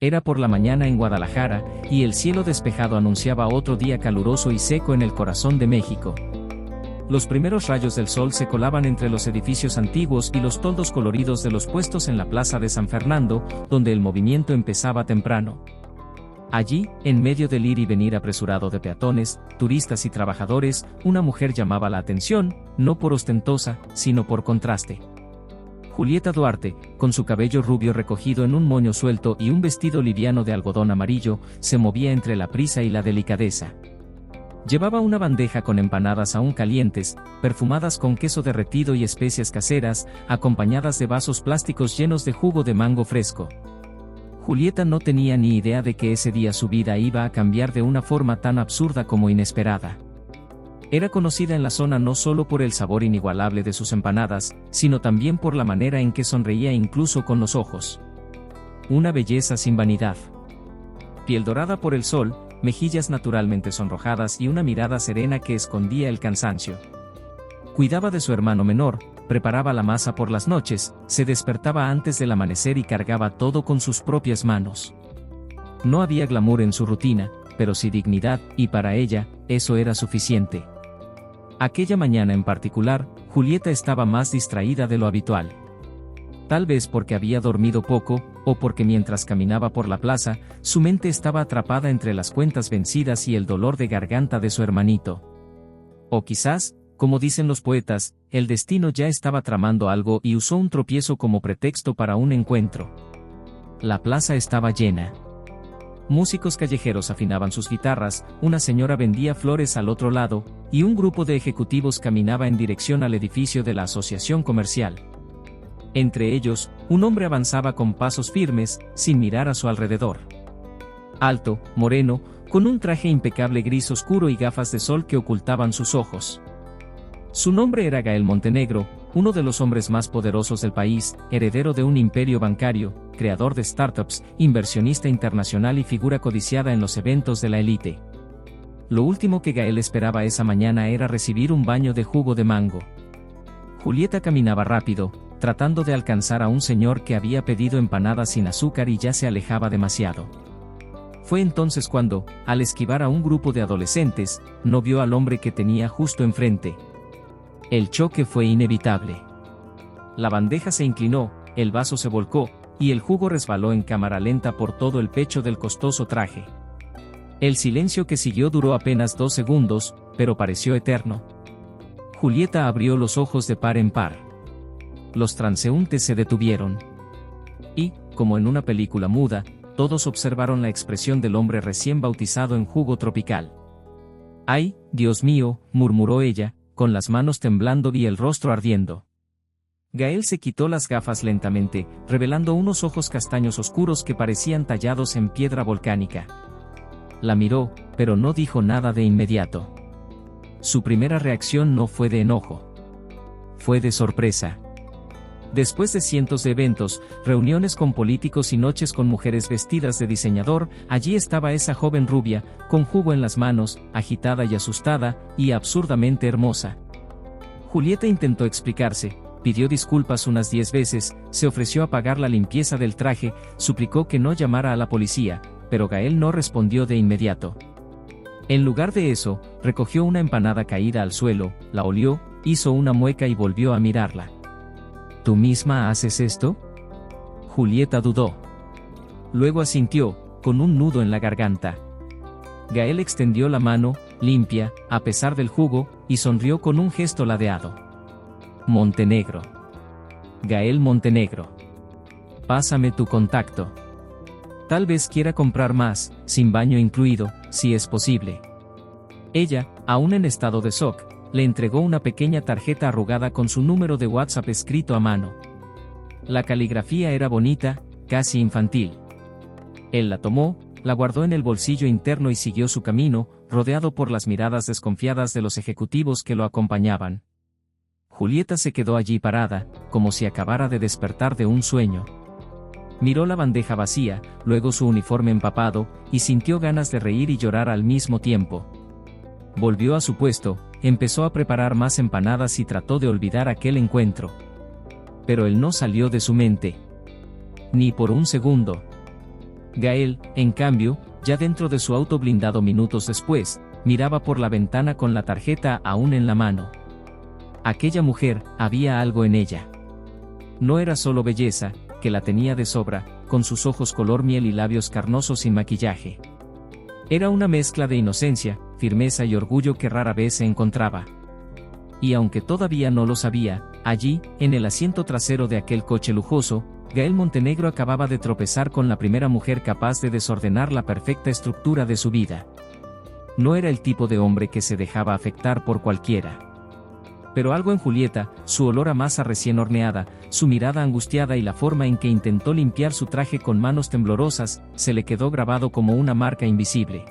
Era por la mañana en Guadalajara, y el cielo despejado anunciaba otro día caluroso y seco en el corazón de México. Los primeros rayos del sol se colaban entre los edificios antiguos y los toldos coloridos de los puestos en la plaza de San Fernando, donde el movimiento empezaba temprano. Allí, en medio del ir y venir apresurado de peatones, turistas y trabajadores, una mujer llamaba la atención, no por ostentosa, sino por contraste. Julieta Duarte, con su cabello rubio recogido en un moño suelto y un vestido liviano de algodón amarillo, se movía entre la prisa y la delicadeza. Llevaba una bandeja con empanadas aún calientes, perfumadas con queso derretido y especias caseras, acompañadas de vasos plásticos llenos de jugo de mango fresco. Julieta no tenía ni idea de que ese día su vida iba a cambiar de una forma tan absurda como inesperada. Era conocida en la zona no solo por el sabor inigualable de sus empanadas, sino también por la manera en que sonreía incluso con los ojos. Una belleza sin vanidad. Piel dorada por el sol, mejillas naturalmente sonrojadas y una mirada serena que escondía el cansancio. Cuidaba de su hermano menor, preparaba la masa por las noches, se despertaba antes del amanecer y cargaba todo con sus propias manos. No había glamour en su rutina, pero sí dignidad, y para ella, eso era suficiente. Aquella mañana en particular, Julieta estaba más distraída de lo habitual. Tal vez porque había dormido poco, o porque mientras caminaba por la plaza, su mente estaba atrapada entre las cuentas vencidas y el dolor de garganta de su hermanito. O quizás, como dicen los poetas, el destino ya estaba tramando algo y usó un tropiezo como pretexto para un encuentro. La plaza estaba llena. Músicos callejeros afinaban sus guitarras, una señora vendía flores al otro lado, y un grupo de ejecutivos caminaba en dirección al edificio de la asociación comercial. Entre ellos, un hombre avanzaba con pasos firmes, sin mirar a su alrededor. Alto, moreno, con un traje impecable gris oscuro y gafas de sol que ocultaban sus ojos. Su nombre era Gael Montenegro, uno de los hombres más poderosos del país, heredero de un imperio bancario, creador de startups, inversionista internacional y figura codiciada en los eventos de la élite. Lo último que Gael esperaba esa mañana era recibir un baño de jugo de mango. Julieta caminaba rápido, tratando de alcanzar a un señor que había pedido empanadas sin azúcar y ya se alejaba demasiado. Fue entonces cuando, al esquivar a un grupo de adolescentes, no vio al hombre que tenía justo enfrente. El choque fue inevitable. La bandeja se inclinó, el vaso se volcó, y el jugo resbaló en cámara lenta por todo el pecho del costoso traje. El silencio que siguió duró apenas 2 segundos, pero pareció eterno. Julieta abrió los ojos de par en par. Los transeúntes se detuvieron. Y, como en una película muda, todos observaron la expresión del hombre recién bautizado en jugo tropical. «¡Ay, Dios mío!», murmuró ella, con las manos temblando y el rostro ardiendo. Gael se quitó las gafas lentamente, revelando unos ojos castaños oscuros que parecían tallados en piedra volcánica. La miró, pero no dijo nada de inmediato. Su primera reacción no fue de enojo. Fue de sorpresa. Después de cientos de eventos, reuniones con políticos y noches con mujeres vestidas de diseñador, allí estaba esa joven rubia, con jugo en las manos, agitada y asustada, y absurdamente hermosa. Julieta intentó explicarse, pidió disculpas unas 10 veces, se ofreció a pagar la limpieza del traje, suplicó que no llamara a la policía, pero Gael no respondió de inmediato. En lugar de eso, recogió una empanada caída al suelo, la olió, hizo una mueca y volvió a mirarla. ¿Tú misma haces esto?, Julieta dudó. Luego asintió, con un nudo en la garganta. Gael extendió la mano, limpia, a pesar del jugo, y sonrió con un gesto ladeado. Montenegro. Gael Montenegro. Pásame tu contacto. Tal vez quiera comprar más, sin baño incluido, si es posible. Ella, aún en estado de shock, le entregó una pequeña tarjeta arrugada con su número de WhatsApp escrito a mano. La caligrafía era bonita, casi infantil. Él la tomó, la guardó en el bolsillo interno y siguió su camino, rodeado por las miradas desconfiadas de los ejecutivos que lo acompañaban. Julieta se quedó allí parada, como si acabara de despertar de un sueño. Miró la bandeja vacía, luego su uniforme empapado, y sintió ganas de reír y llorar al mismo tiempo. Volvió a su puesto, empezó a preparar más empanadas y trató de olvidar aquel encuentro. Pero él no salió de su mente. Ni por un segundo. Gael, en cambio, ya dentro de su auto blindado minutos después, miraba por la ventana con la tarjeta aún en la mano. Aquella mujer, había algo en ella. No era solo belleza, que la tenía de sobra, con sus ojos color miel y labios carnosos sin maquillaje. Era una mezcla de inocencia, firmeza y orgullo que rara vez se encontraba. Y aunque todavía no lo sabía, allí, en el asiento trasero de aquel coche lujoso, Gael Montenegro acababa de tropezar con la primera mujer capaz de desordenar la perfecta estructura de su vida. No era el tipo de hombre que se dejaba afectar por cualquiera. Pero algo en Julieta, su olor a masa recién horneada, su mirada angustiada y la forma en que intentó limpiar su traje con manos temblorosas, se le quedó grabado como una marca invisible.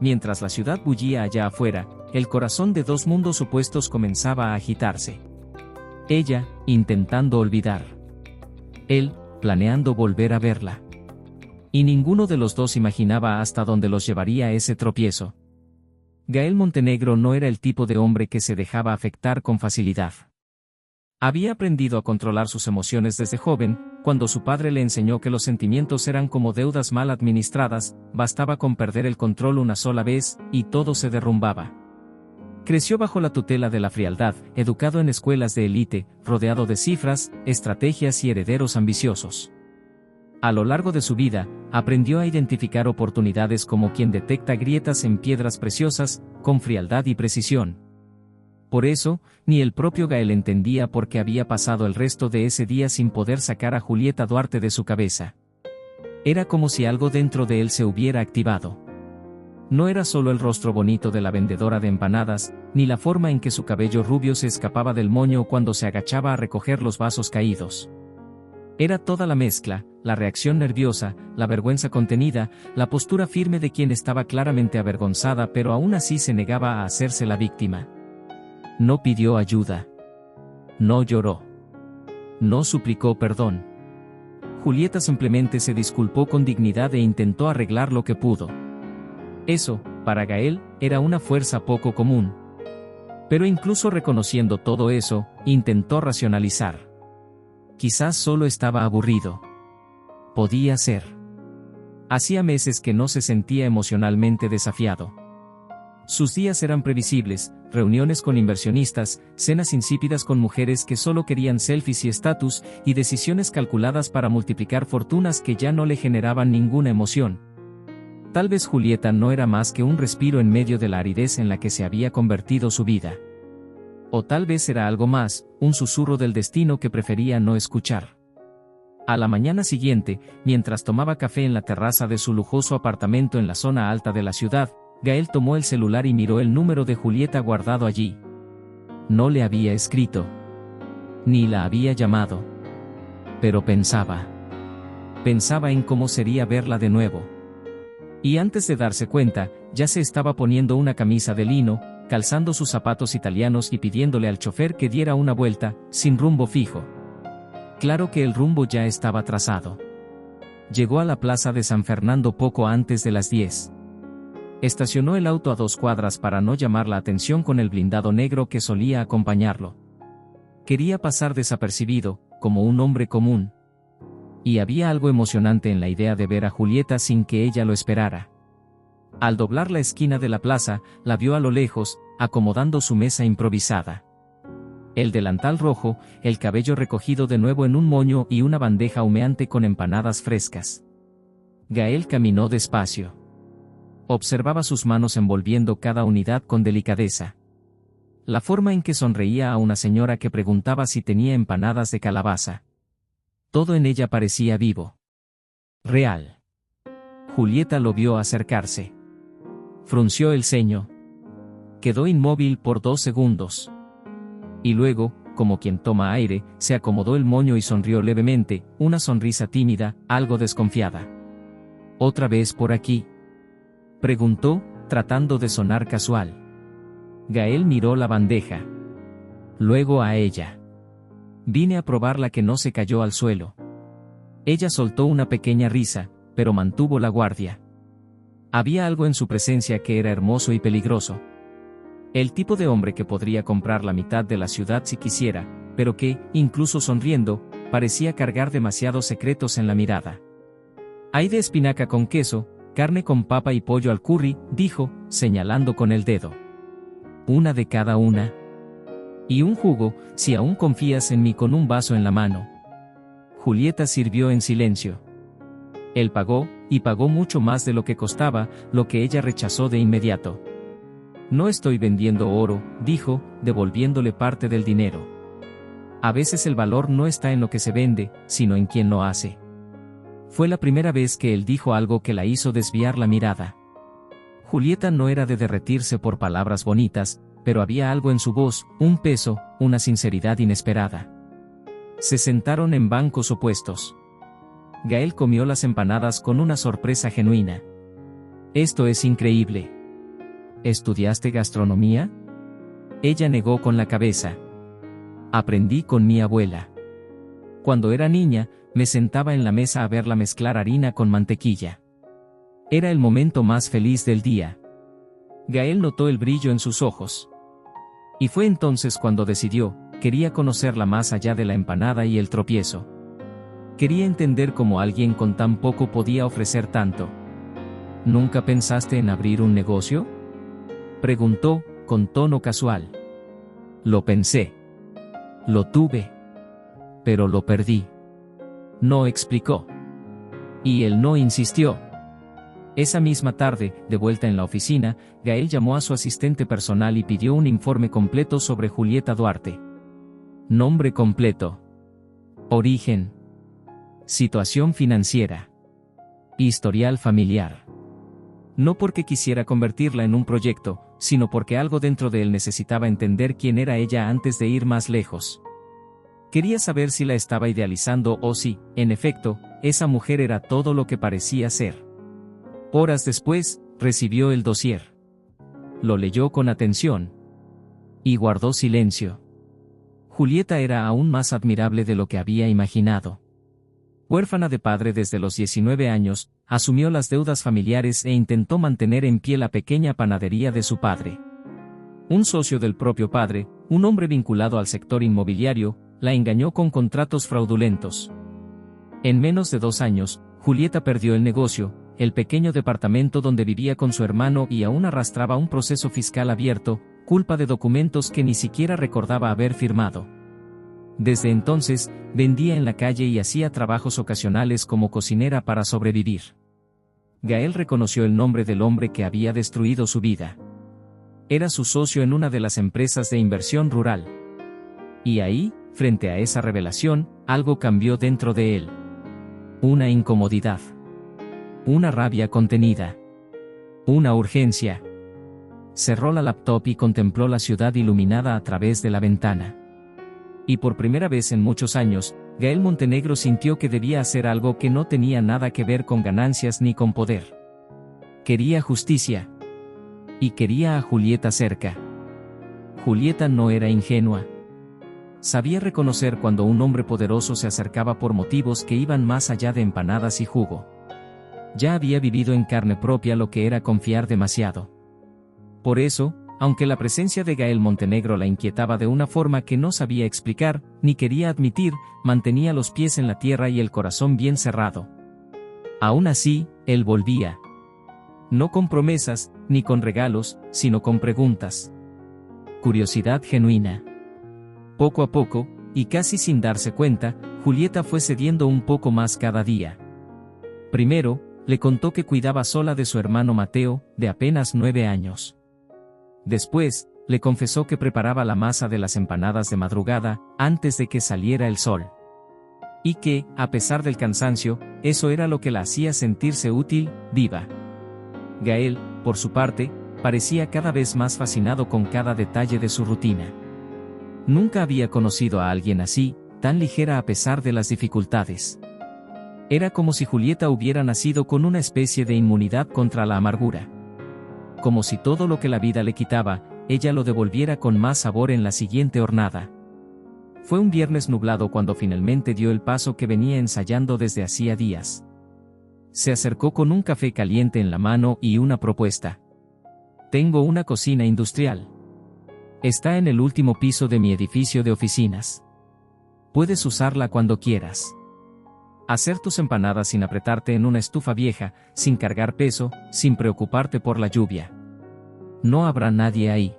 Mientras la ciudad bullía allá afuera, el corazón de dos mundos opuestos comenzaba a agitarse. Ella, intentando olvidar. Él, planeando volver a verla. Y ninguno de los dos imaginaba hasta dónde los llevaría ese tropiezo. Gael Montenegro no era el tipo de hombre que se dejaba afectar con facilidad. Había aprendido a controlar sus emociones desde joven, cuando su padre le enseñó que los sentimientos eran como deudas mal administradas, bastaba con perder el control una sola vez, y todo se derrumbaba. Creció bajo la tutela de la frialdad, educado en escuelas de élite, rodeado de cifras, estrategias y herederos ambiciosos. A lo largo de su vida, aprendió a identificar oportunidades como quien detecta grietas en piedras preciosas, con frialdad y precisión. Por eso, ni el propio Gael entendía por qué había pasado el resto de ese día sin poder sacar a Julieta Duarte de su cabeza. Era como si algo dentro de él se hubiera activado. No era solo el rostro bonito de la vendedora de empanadas, ni la forma en que su cabello rubio se escapaba del moño cuando se agachaba a recoger los vasos caídos. Era toda la mezcla, la reacción nerviosa, la vergüenza contenida, la postura firme de quien estaba claramente avergonzada pero aún así se negaba a hacerse la víctima. No pidió ayuda. No lloró. No suplicó perdón. Julieta simplemente se disculpó con dignidad e intentó arreglar lo que pudo. Eso, para Gael, era una fuerza poco común. Pero incluso reconociendo todo eso, intentó racionalizar. Quizás solo estaba aburrido. Podía ser. Hacía meses que no se sentía emocionalmente desafiado. Sus días eran previsibles, reuniones con inversionistas, cenas insípidas con mujeres que solo querían selfies y estatus, y decisiones calculadas para multiplicar fortunas que ya no le generaban ninguna emoción. Tal vez Julieta no era más que un respiro en medio de la aridez en la que se había convertido su vida. O tal vez era algo más, un susurro del destino que prefería no escuchar. A la mañana siguiente, mientras tomaba café en la terraza de su lujoso apartamento en la zona alta de la ciudad, Gael tomó el celular y miró el número de Julieta guardado allí. No le había escrito. Ni la había llamado. Pero pensaba. Pensaba en cómo sería verla de nuevo. Y antes de darse cuenta, ya se estaba poniendo una camisa de lino, calzando sus zapatos italianos y pidiéndole al chofer que diera una vuelta, sin rumbo fijo. Claro que el rumbo ya estaba trazado. Llegó a la plaza de San Fernando poco antes de las 10. Estacionó el auto a 2 cuadras para no llamar la atención con el blindado negro que solía acompañarlo. Quería pasar desapercibido, como un hombre común. Y había algo emocionante en la idea de ver a Julieta sin que ella lo esperara. Al doblar la esquina de la plaza, la vio a lo lejos, acomodando su mesa improvisada. El delantal rojo, el cabello recogido de nuevo en un moño y una bandeja humeante con empanadas frescas. Gael caminó despacio. Observaba sus manos envolviendo cada unidad con delicadeza. La forma en que sonreía a una señora que preguntaba si tenía empanadas de calabaza. Todo en ella parecía vivo. Real. Julieta lo vio acercarse. Frunció el ceño. Quedó inmóvil por 2 segundos. Y luego, como quien toma aire, se acomodó el moño y sonrió levemente, una sonrisa tímida, algo desconfiada. ¿Otra vez por aquí?, preguntó, tratando de sonar casual. Gael miró la bandeja. Luego a ella. Vine a probar la que no se cayó al suelo. Ella soltó una pequeña risa, pero mantuvo la guardia. Había algo en su presencia que era hermoso y peligroso. El tipo de hombre que podría comprar la mitad de la ciudad si quisiera, pero que, incluso sonriendo, parecía cargar demasiados secretos en la mirada. Hay de espinaca con queso, carne con papa y pollo al curry, dijo, señalando con el dedo. Una de cada una. Y un jugo, si aún confías en mí, con un vaso en la mano. Julieta sirvió en silencio. Él pagó, y pagó mucho más de lo que costaba, lo que ella rechazó de inmediato. No estoy vendiendo oro, dijo, devolviéndole parte del dinero. A veces el valor no está en lo que se vende, sino en quien lo hace. Fue la primera vez que él dijo algo que la hizo desviar la mirada. Julieta no era de derretirse por palabras bonitas, pero había algo en su voz, un peso, una sinceridad inesperada. Se sentaron en bancos opuestos. Gael comió las empanadas con una sorpresa genuina. Esto es increíble. ¿Estudiaste gastronomía? Ella negó con la cabeza. Aprendí con mi abuela. Cuando era niña, me sentaba en la mesa a verla mezclar harina con mantequilla. Era el momento más feliz del día. Gael notó el brillo en sus ojos. Y fue entonces cuando decidió, quería conocerla más allá de la empanada y el tropiezo. Quería entender cómo alguien con tan poco podía ofrecer tanto. ¿Nunca pensaste en abrir un negocio?, preguntó, con tono casual. Lo pensé. Lo tuve. Pero lo perdí. No explicó. Y él no insistió. Esa misma tarde, de vuelta en la oficina, Gael llamó a su asistente personal y pidió un informe completo sobre Julieta Duarte. Nombre completo. Origen. Situación financiera. Historial familiar. No porque quisiera convertirla en un proyecto, sino porque algo dentro de él necesitaba entender quién era ella antes de ir más lejos. Quería saber si la estaba idealizando o si, en efecto, esa mujer era todo lo que parecía ser. Horas después, recibió el dossier. Lo leyó con atención. Y guardó silencio. Julieta era aún más admirable de lo que había imaginado. Huérfana de padre desde los 19 años, asumió las deudas familiares e intentó mantener en pie la pequeña panadería de su padre. Un socio del propio padre, un hombre vinculado al sector inmobiliario, la engañó con contratos fraudulentos. En menos de 2 años, Julieta perdió el negocio, el pequeño departamento donde vivía con su hermano y aún arrastraba un proceso fiscal abierto, culpa de documentos que ni siquiera recordaba haber firmado. Desde entonces, vendía en la calle y hacía trabajos ocasionales como cocinera para sobrevivir. Gael reconoció el nombre del hombre que había destruido su vida. Era su socio en una de las empresas de inversión rural. Y ahí, frente a esa revelación, algo cambió dentro de él. Una incomodidad. Una rabia contenida. Una urgencia. Cerró la laptop y contempló la ciudad iluminada a través de la ventana. Y por primera vez en muchos años, Gael Montenegro sintió que debía hacer algo que no tenía nada que ver con ganancias ni con poder. Quería justicia. Y quería a Julieta cerca. Julieta no era ingenua. Sabía reconocer cuando un hombre poderoso se acercaba por motivos que iban más allá de empanadas y jugo. Ya había vivido en carne propia lo que era confiar demasiado. Por eso, aunque la presencia de Gael Montenegro la inquietaba de una forma que no sabía explicar, ni quería admitir, mantenía los pies en la tierra y el corazón bien cerrado. Aún así, él volvía. No con promesas, ni con regalos, sino con preguntas. Curiosidad genuina. Poco a poco, y casi sin darse cuenta, Julieta fue cediendo un poco más cada día. Primero, le contó que cuidaba sola de su hermano Mateo, de apenas 9 años. Después, le confesó que preparaba la masa de las empanadas de madrugada, antes de que saliera el sol. Y que, a pesar del cansancio, eso era lo que la hacía sentirse útil, viva. Gael, por su parte, parecía cada vez más fascinado con cada detalle de su rutina. Nunca había conocido a alguien así, tan ligera a pesar de las dificultades. Era como si Julieta hubiera nacido con una especie de inmunidad contra la amargura. Como si todo lo que la vida le quitaba, ella lo devolviera con más sabor en la siguiente hornada. Fue un viernes nublado cuando finalmente dio el paso que venía ensayando desde hacía días. Se acercó con un café caliente en la mano y una propuesta. Tengo una cocina industrial. Está en el último piso de mi edificio de oficinas. Puedes usarla cuando quieras. Hacer tus empanadas sin apretarte en una estufa vieja, sin cargar peso, sin preocuparte por la lluvia. No habrá nadie ahí.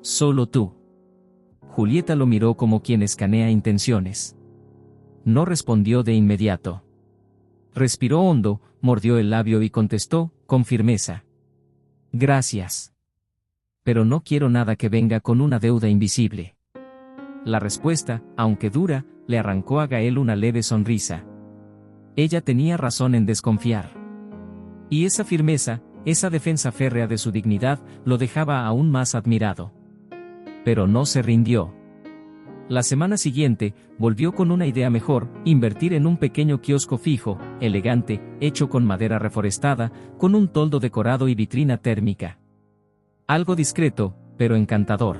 Solo tú. Julieta lo miró como quien escanea intenciones. No respondió de inmediato. Respiró hondo, mordió el labio y contestó, con firmeza. Gracias. Pero no quiero nada que venga con una deuda invisible. La respuesta, aunque dura, le arrancó a Gael una leve sonrisa. Ella tenía razón en desconfiar. Y esa firmeza, esa defensa férrea de su dignidad, lo dejaba aún más admirado. Pero no se rindió. La semana siguiente, volvió con una idea mejor: invertir en un pequeño kiosco fijo, elegante, hecho con madera reforestada, con un toldo decorado y vitrina térmica. Algo discreto, pero encantador.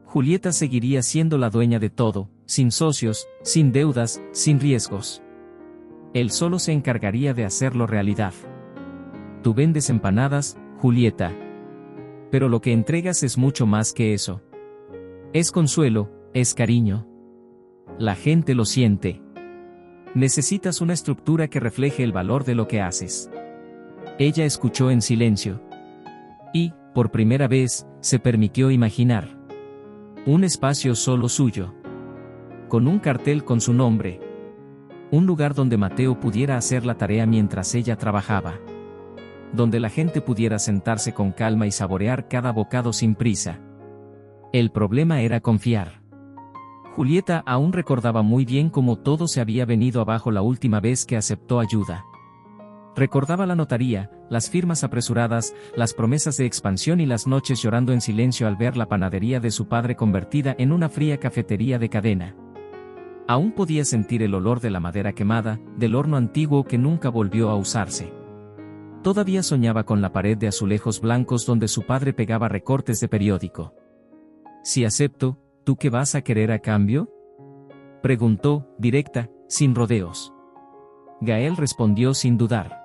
Julieta seguiría siendo la dueña de todo, sin socios, sin deudas, sin riesgos. Él solo se encargaría de hacerlo realidad. Tú vendes empanadas, Julieta. Pero lo que entregas es mucho más que eso. Es consuelo, es cariño. La gente lo siente. Necesitas una estructura que refleje el valor de lo que haces. Ella escuchó en silencio. Y, por primera vez, se permitió imaginar. Un espacio solo suyo. Con un cartel con su nombre. Un lugar donde Mateo pudiera hacer la tarea mientras ella trabajaba. Donde la gente pudiera sentarse con calma y saborear cada bocado sin prisa. El problema era confiar. Julieta aún recordaba muy bien cómo todo se había venido abajo la última vez que aceptó ayuda. Recordaba la notaría, las firmas apresuradas, las promesas de expansión y las noches llorando en silencio al ver la panadería de su padre convertida en una fría cafetería de cadena. Aún podía sentir el olor de la madera quemada, del horno antiguo que nunca volvió a usarse. Todavía soñaba con la pared de azulejos blancos donde su padre pegaba recortes de periódico. Si acepto, ¿tú qué vas a querer a cambio?, preguntó, directa, sin rodeos. Gael respondió sin dudar.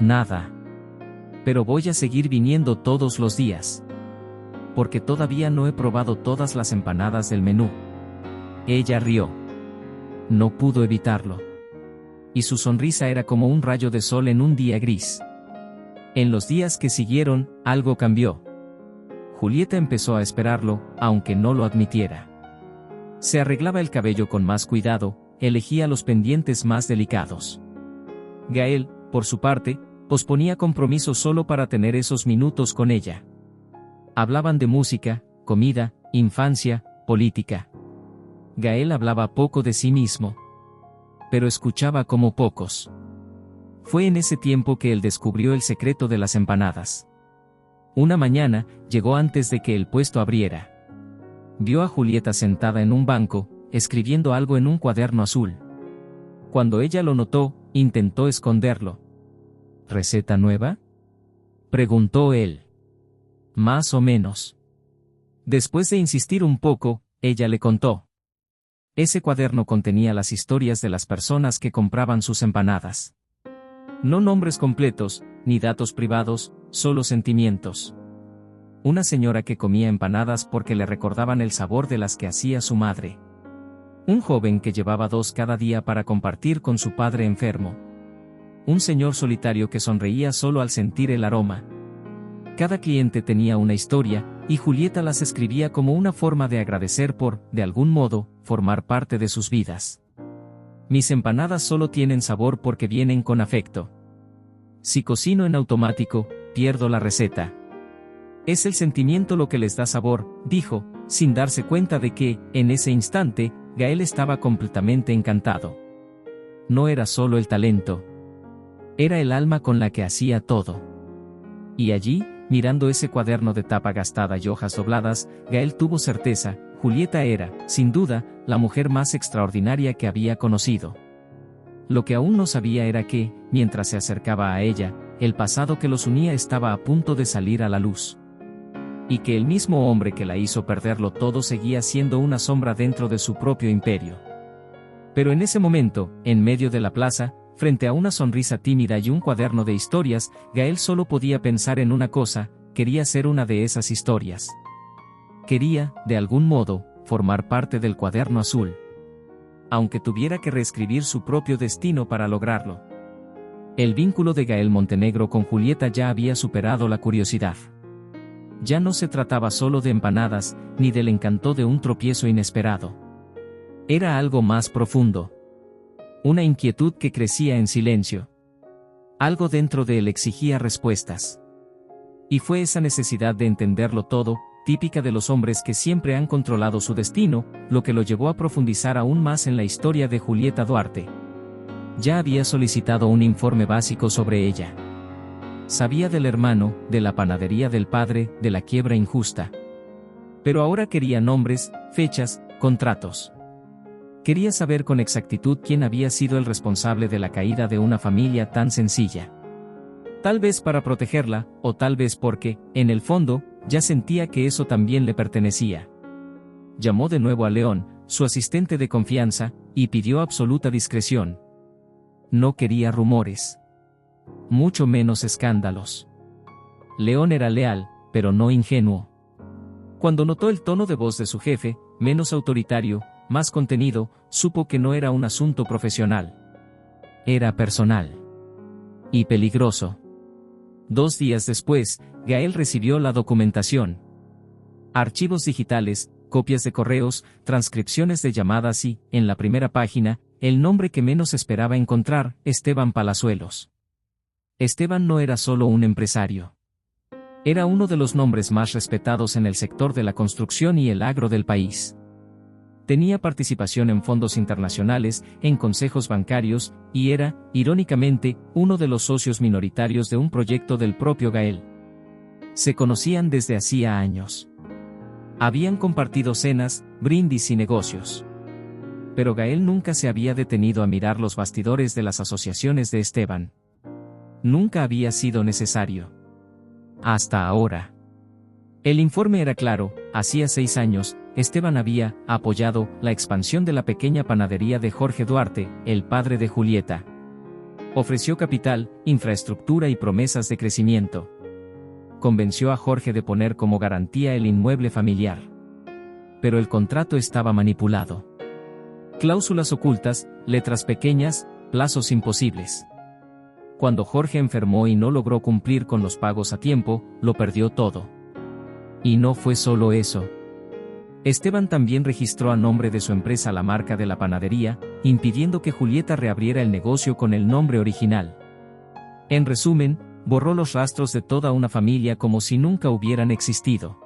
Nada. Pero voy a seguir viniendo todos los días. Porque todavía no he probado todas las empanadas del menú. Ella rió. No pudo evitarlo. Y su sonrisa era como un rayo de sol en un día gris. En los días que siguieron, algo cambió. Julieta empezó a esperarlo, aunque no lo admitiera. Se arreglaba el cabello con más cuidado, elegía los pendientes más delicados. Gael, por su parte, posponía compromisos solo para tener esos minutos con ella. Hablaban de música, comida, infancia, política. Gael hablaba poco de sí mismo. Pero escuchaba como pocos. Fue en ese tiempo que él descubrió el secreto de las empanadas. Una mañana, llegó antes de que el puesto abriera. Vio a Julieta sentada en un banco, escribiendo algo en un cuaderno azul. Cuando ella lo notó, intentó esconderlo. ¿Receta nueva?, preguntó él. Más o menos. Después de insistir un poco, ella le contó. Ese cuaderno contenía las historias de las personas que compraban sus empanadas. No nombres completos, ni datos privados, solo sentimientos. Una señora que comía empanadas porque le recordaban el sabor de las que hacía su madre. Un joven que llevaba 2 cada día para compartir con su padre enfermo. Un señor solitario que sonreía solo al sentir el aroma. Cada cliente tenía una historia, y Julieta las escribía como una forma de agradecer por, de algún modo, formar parte de sus vidas. Mis empanadas solo tienen sabor porque vienen con afecto. Si cocino en automático, pierdo la receta. Es el sentimiento lo que les da sabor, dijo, sin darse cuenta de que, en ese instante, Gael estaba completamente encantado. No era solo el talento. Era el alma con la que hacía todo. Y allí, mirando ese cuaderno de tapa gastada y hojas dobladas, Gael tuvo certeza: Julieta era, sin duda, la mujer más extraordinaria que había conocido. Lo que aún no sabía era que, mientras se acercaba a ella, el pasado que los unía estaba a punto de salir a la luz. Y que el mismo hombre que la hizo perderlo todo seguía siendo una sombra dentro de su propio imperio. Pero en ese momento, en medio de la plaza, frente a una sonrisa tímida y un cuaderno de historias, Gael solo podía pensar en una cosa: quería ser una de esas historias. Quería, de algún modo, formar parte del cuaderno azul. aunque tuviera que reescribir su propio destino para lograrlo. El vínculo de Gael Montenegro con Julieta ya había superado la curiosidad. Ya no se trataba solo de empanadas, ni del encanto de un tropiezo inesperado. Era algo más profundo. Una inquietud que crecía en silencio. Algo dentro de él exigía respuestas. Y fue esa necesidad de entenderlo todo, típica de los hombres que siempre han controlado su destino, lo que lo llevó a profundizar aún más en la historia de Julieta Duarte. Ya había solicitado un informe básico sobre ella. Sabía del hermano, de la panadería del padre, de la quiebra injusta. Pero ahora quería nombres, fechas, contratos. Quería saber con exactitud quién había sido el responsable de la caída de una familia tan sencilla. Tal vez para protegerla, o tal vez porque, en el fondo, ya sentía que eso también le pertenecía. Llamó de nuevo a León, su asistente de confianza, y pidió absoluta discreción. No quería rumores. Mucho menos escándalos. León era leal, pero no ingenuo. Cuando notó el tono de voz de su jefe, menos autoritario, más contenido, supo que no era un asunto profesional. Era personal. Y peligroso. 2 días después, Gael recibió la documentación. Archivos digitales, copias de correos, transcripciones de llamadas y, en la primera página, el nombre que menos esperaba encontrar, Esteban Palazuelos. Esteban no era solo un empresario. Era uno de los nombres más respetados en el sector de la construcción y el agro del país. Tenía participación en fondos internacionales, en consejos bancarios, y era, irónicamente, uno de los socios minoritarios de un proyecto del propio Gael. Se conocían desde hacía años. Habían compartido cenas, brindis y negocios. Pero Gael nunca se había detenido a mirar los bastidores de las asociaciones de Esteban. Nunca había sido necesario. Hasta ahora. El informe era claro, hacía 6 años, Esteban había apoyado la expansión de la pequeña panadería de Jorge Duarte, el padre de Julieta. Ofreció capital, infraestructura y promesas de crecimiento. Convenció a Jorge de poner como garantía el inmueble familiar. Pero el contrato estaba manipulado. Cláusulas ocultas, letras pequeñas, plazos imposibles. Cuando Jorge enfermó y no logró cumplir con los pagos a tiempo, lo perdió todo. Y no fue solo eso. Esteban también registró a nombre de su empresa la marca de la panadería, impidiendo que Julieta reabriera el negocio con el nombre original. En resumen, borró los rastros de toda una familia como si nunca hubieran existido.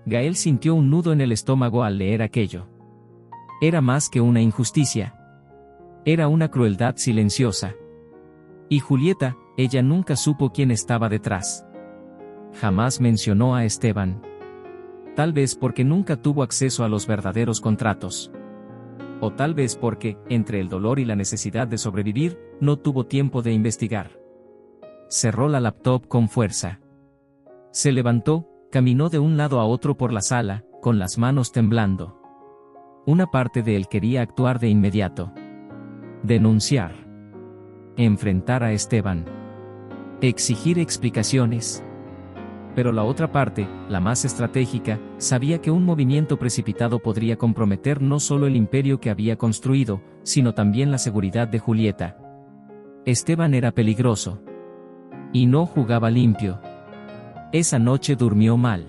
Gael sintió un nudo en el estómago al leer aquello. Era más que una injusticia. Era una crueldad silenciosa. Y Julieta, ella nunca supo quién estaba detrás. Jamás mencionó a Esteban. Tal vez porque nunca tuvo acceso a los verdaderos contratos. O tal vez porque, entre el dolor y la necesidad de sobrevivir, no tuvo tiempo de investigar. Cerró la laptop con fuerza. Se levantó, caminó de un lado a otro por la sala, con las manos temblando. Una parte de él quería actuar de inmediato. Denunciar. Enfrentar a Esteban. Exigir explicaciones. Pero la otra parte, la más estratégica, sabía que un movimiento precipitado podría comprometer no solo el imperio que había construido, sino también la seguridad de Julieta. Esteban era peligroso. Y no jugaba limpio. Esa noche durmió mal.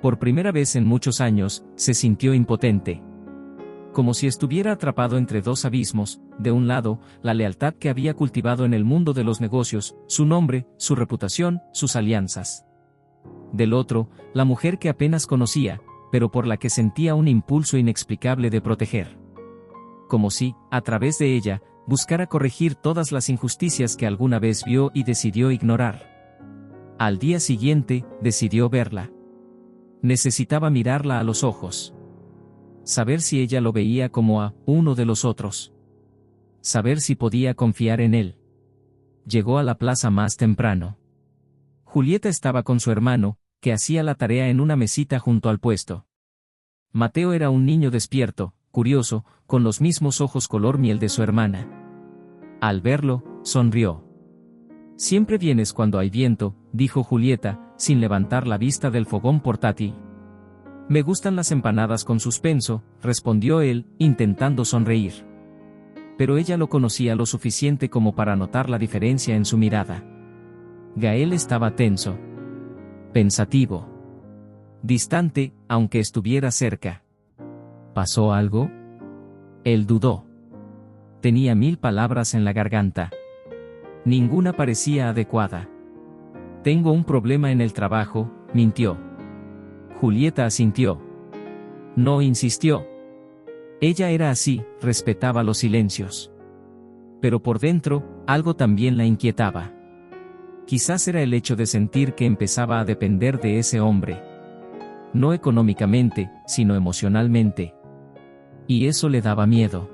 Por primera vez en muchos años, se sintió impotente. Como si estuviera atrapado entre 2 abismos, de un lado, la lealtad que había cultivado en el mundo de los negocios, su nombre, su reputación, sus alianzas. Del otro, la mujer que apenas conocía, pero por la que sentía un impulso inexplicable de proteger. Como si, a través de ella, buscara corregir todas las injusticias que alguna vez vio y decidió ignorar. Al día siguiente, decidió verla. Necesitaba mirarla a los ojos. Saber si ella lo veía como a uno de los otros. Saber si podía confiar en él. Llegó a la plaza más temprano. Julieta estaba con su hermano, que hacía la tarea en una mesita junto al puesto. Mateo era un niño despierto, curioso, con los mismos ojos color miel de su hermana. Al verlo, sonrió. «Siempre vienes cuando hay viento», dijo Julieta, sin levantar la vista del fogón portátil. Me gustan las empanadas con suspenso, respondió él, intentando sonreír. Pero ella lo conocía lo suficiente como para notar la diferencia en su mirada. Gael estaba tenso, pensativo, distante, aunque estuviera cerca. ¿Pasó algo? Él dudó. Tenía 1000 palabras en la garganta. Ninguna parecía adecuada. Tengo un problema en el trabajo, mintió. Julieta asintió. No insistió. Ella era así, respetaba los silencios. Pero por dentro, algo también la inquietaba. Quizás era el hecho de sentir que empezaba a depender de ese hombre. No económicamente, sino emocionalmente. Y eso le daba miedo.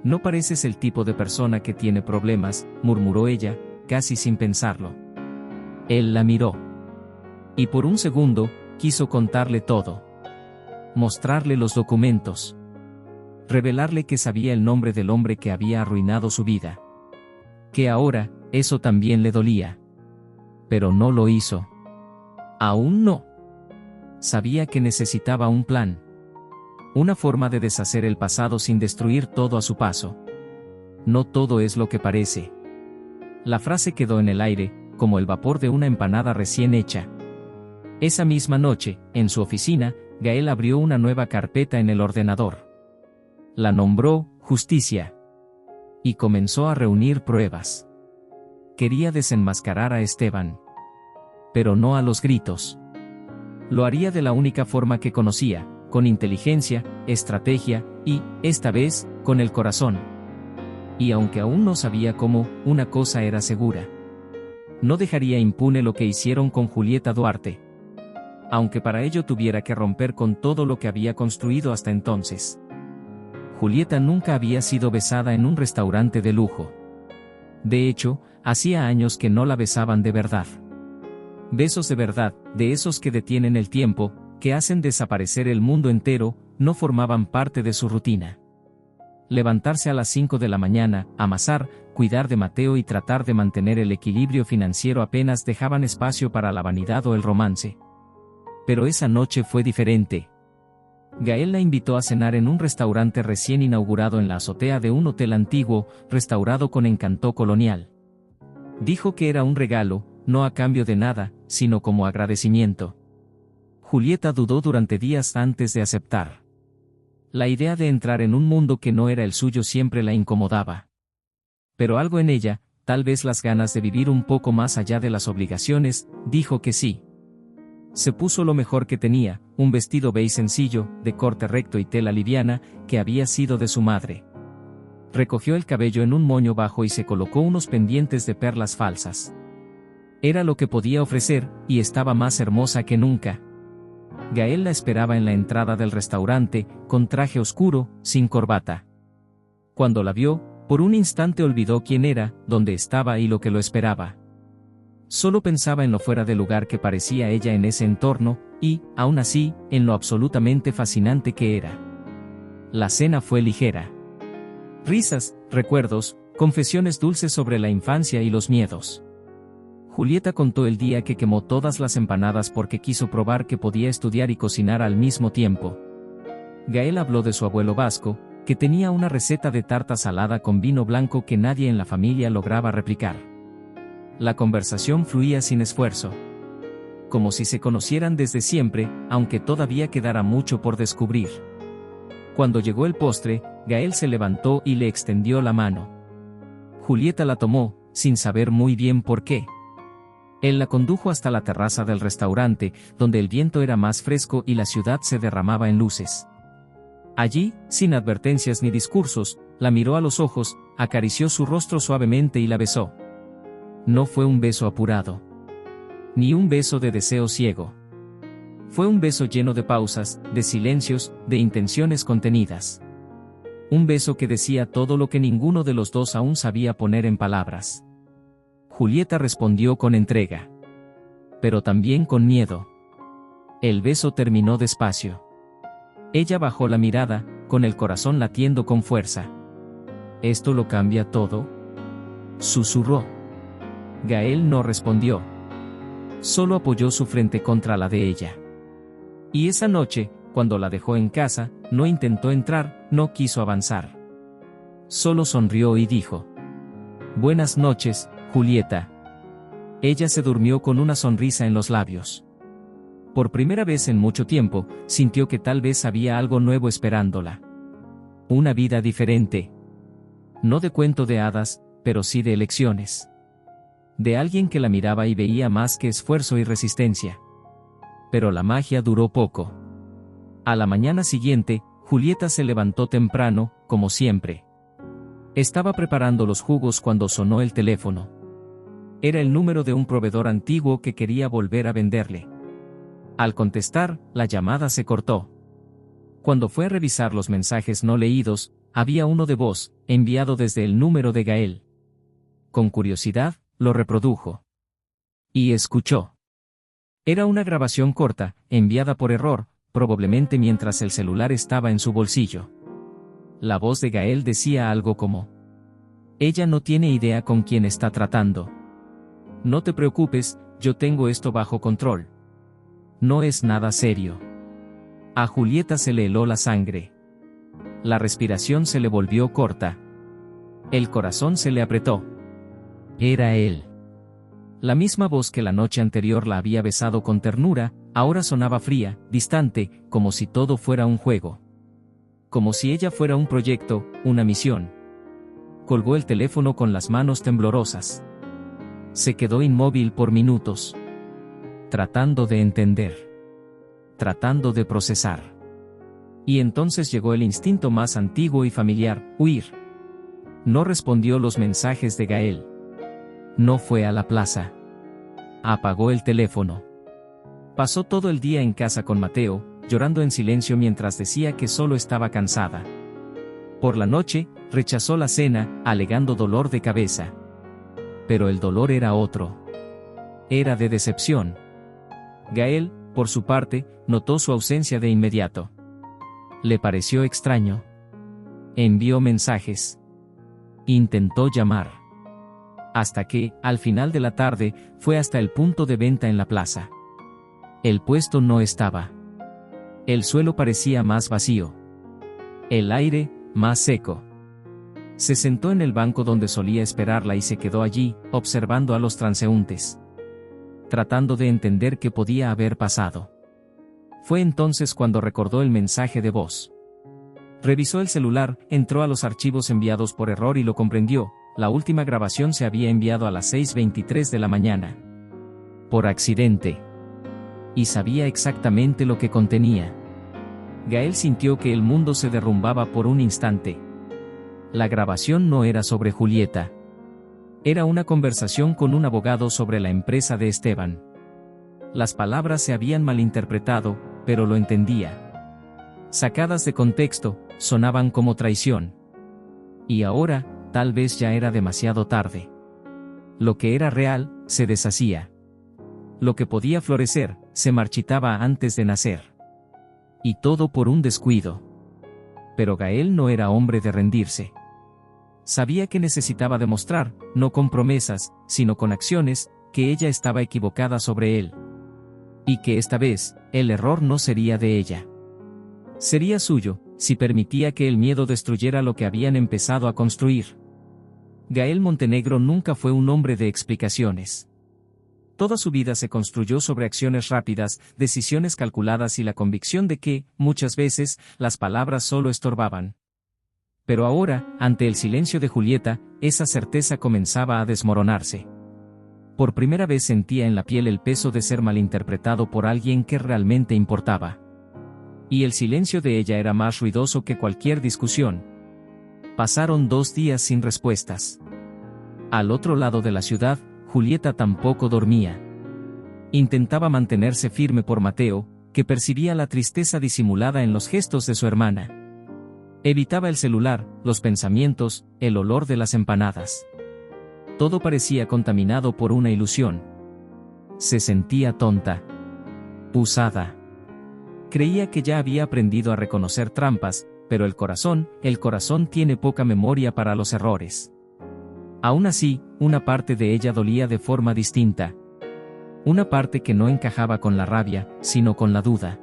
No pareces el tipo de persona que tiene problemas, murmuró ella, casi sin pensarlo. Él la miró. Y por un segundo, quiso contarle todo. Mostrarle los documentos. Revelarle que sabía el nombre del hombre que había arruinado su vida. Que ahora, eso también le dolía. Pero no lo hizo. Aún no. Sabía que necesitaba un plan. Una forma de deshacer el pasado sin destruir todo a su paso. No todo es lo que parece. La frase quedó en el aire, como el vapor de una empanada recién hecha. Esa misma noche, en su oficina, Gael abrió una nueva carpeta en el ordenador. La nombró Justicia. Y comenzó a reunir pruebas. Quería desenmascarar a Esteban. Pero no a los gritos. Lo haría de la única forma que conocía, con inteligencia, estrategia, y, esta vez, con el corazón. Y aunque aún no sabía cómo, una cosa era segura. No dejaría impune lo que hicieron con Julieta Duarte. Aunque para ello tuviera que romper con todo lo que había construido hasta entonces. Julieta nunca había sido besada en un restaurante de lujo. De hecho, hacía años que no la besaban de verdad. Besos de verdad, de esos que detienen el tiempo, que hacen desaparecer el mundo entero, no formaban parte de su rutina. Levantarse a las 5 de la mañana, amasar, cuidar de Mateo y tratar de mantener el equilibrio financiero apenas dejaban espacio para la vanidad o el romance. Pero esa noche fue diferente. Gael la invitó a cenar en un restaurante recién inaugurado en la azotea de un hotel antiguo, restaurado con encanto colonial. Dijo que era un regalo, no a cambio de nada, sino como agradecimiento. Julieta dudó durante días antes de aceptar. La idea de entrar en un mundo que no era el suyo siempre la incomodaba. Pero algo en ella, tal vez las ganas de vivir un poco más allá de las obligaciones, dijo que sí. Se puso lo mejor que tenía, un vestido beige sencillo, de corte recto y tela liviana, que había sido de su madre. Recogió el cabello en un moño bajo y se colocó unos pendientes de perlas falsas. Era lo que podía ofrecer, y estaba más hermosa que nunca. Gael la esperaba en la entrada del restaurante, con traje oscuro, sin corbata. Cuando la vio, por un instante olvidó quién era, dónde estaba y lo que lo esperaba. Solo pensaba en lo fuera de lugar que parecía ella en ese entorno, y, aún así, en lo absolutamente fascinante que era. La cena fue ligera. Risas, recuerdos, confesiones dulces sobre la infancia y los miedos. Julieta contó el día que quemó todas las empanadas porque quiso probar que podía estudiar y cocinar al mismo tiempo. Gael habló de su abuelo vasco, que tenía una receta de tarta salada con vino blanco que nadie en la familia lograba replicar. La conversación fluía sin esfuerzo. Como si se conocieran desde siempre, aunque todavía quedara mucho por descubrir. Cuando llegó el postre, Gael se levantó y le extendió la mano. Julieta la tomó, sin saber muy bien por qué. Él la condujo hasta la terraza del restaurante, donde el viento era más fresco y la ciudad se derramaba en luces. Allí, sin advertencias ni discursos, la miró a los ojos, acarició su rostro suavemente y la besó. No fue un beso apurado. Ni un beso de deseo ciego. Fue un beso lleno de pausas, de silencios, de intenciones contenidas. Un beso que decía todo lo que ninguno de los dos aún sabía poner en palabras. Julieta respondió con entrega. Pero también con miedo. El beso terminó despacio. Ella bajó la mirada, con el corazón latiendo con fuerza. ¿Esto lo cambia todo?, susurró. Gael no respondió. Solo apoyó su frente contra la de ella. Y esa noche, cuando la dejó en casa, no intentó entrar, no quiso avanzar. Solo sonrió y dijo: «Buenas noches, Julieta». Ella se durmió con una sonrisa en los labios. Por primera vez en mucho tiempo, sintió que tal vez había algo nuevo esperándola. Una vida diferente. No de cuento de hadas, pero sí de elecciones. De alguien que la miraba y veía más que esfuerzo y resistencia. Pero la magia duró poco. A la mañana siguiente, Julieta se levantó temprano, como siempre. Estaba preparando los jugos cuando sonó el teléfono. Era el número de un proveedor antiguo que quería volver a venderle. Al contestar, la llamada se cortó. Cuando fue a revisar los mensajes no leídos, había uno de voz, enviado desde el número de Gael. Con curiosidad, lo reprodujo. Y escuchó. Era una grabación corta, enviada por error, probablemente mientras el celular estaba en su bolsillo. La voz de Gael decía algo como: «Ella no tiene idea con quién está tratando. No te preocupes, yo tengo esto bajo control. No es nada serio». A Julieta se le heló la sangre. La respiración se le volvió corta. El corazón se le apretó. Era él. La misma voz que la noche anterior la había besado con ternura, ahora sonaba fría, distante, como si todo fuera un juego. Como si ella fuera un proyecto, una misión. Colgó el teléfono con las manos temblorosas. Se quedó inmóvil por minutos. Tratando de entender. Tratando de procesar. Y entonces llegó el instinto más antiguo y familiar: huir. No respondió los mensajes de Gael. No fue a la plaza. Apagó el teléfono. Pasó todo el día en casa con Mateo, llorando en silencio mientras decía que solo estaba cansada. Por la noche, rechazó la cena, alegando dolor de cabeza. Pero el dolor era otro. Era de decepción. Gael, por su parte, notó su ausencia de inmediato. Le pareció extraño. Envió mensajes. Intentó llamar. Hasta que, al final de la tarde, fue hasta el punto de venta en la plaza. El puesto no estaba. El suelo parecía más vacío. El aire, más seco. Se sentó en el banco donde solía esperarla y se quedó allí, observando a los transeúntes. Tratando de entender qué podía haber pasado. Fue entonces cuando recordó el mensaje de voz. Revisó el celular, entró a los archivos enviados por error y lo comprendió: la última grabación se había enviado a las 6:23 de la mañana. Por accidente. Y sabía exactamente lo que contenía. Gael sintió que el mundo se derrumbaba por un instante. La grabación no era sobre Julieta. Era una conversación con un abogado sobre la empresa de Esteban. Las palabras se habían malinterpretado, pero lo entendía. Sacadas de contexto, sonaban como traición. Y ahora, tal vez ya era demasiado tarde. Lo que era real, se deshacía. Lo que podía florecer, se marchitaba antes de nacer. Y todo por un descuido. Pero Gael no era hombre de rendirse. Sabía que necesitaba demostrar, no con promesas, sino con acciones, que ella estaba equivocada sobre él. Y que esta vez, el error no sería de ella. Sería suyo, si permitía que el miedo destruyera lo que habían empezado a construir. Gael Montenegro nunca fue un hombre de explicaciones. Toda su vida se construyó sobre acciones rápidas, decisiones calculadas y la convicción de que, muchas veces, las palabras solo estorbaban. Pero ahora, ante el silencio de Julieta, esa certeza comenzaba a desmoronarse. Por primera vez sentía en la piel el peso de ser malinterpretado por alguien que realmente importaba. Y el silencio de ella era más ruidoso que cualquier discusión. Pasaron 2 días sin respuestas. Al otro lado de la ciudad, Julieta tampoco dormía. Intentaba mantenerse firme por Mateo, que percibía la tristeza disimulada en los gestos de su hermana. Evitaba el celular, los pensamientos, el olor de las empanadas. Todo parecía contaminado por una ilusión. Se sentía tonta. Usada. Creía que ya había aprendido a reconocer trampas, pero el corazón tiene poca memoria para los errores. Aún así, una parte de ella dolía de forma distinta. Una parte que no encajaba con la rabia, sino con la duda.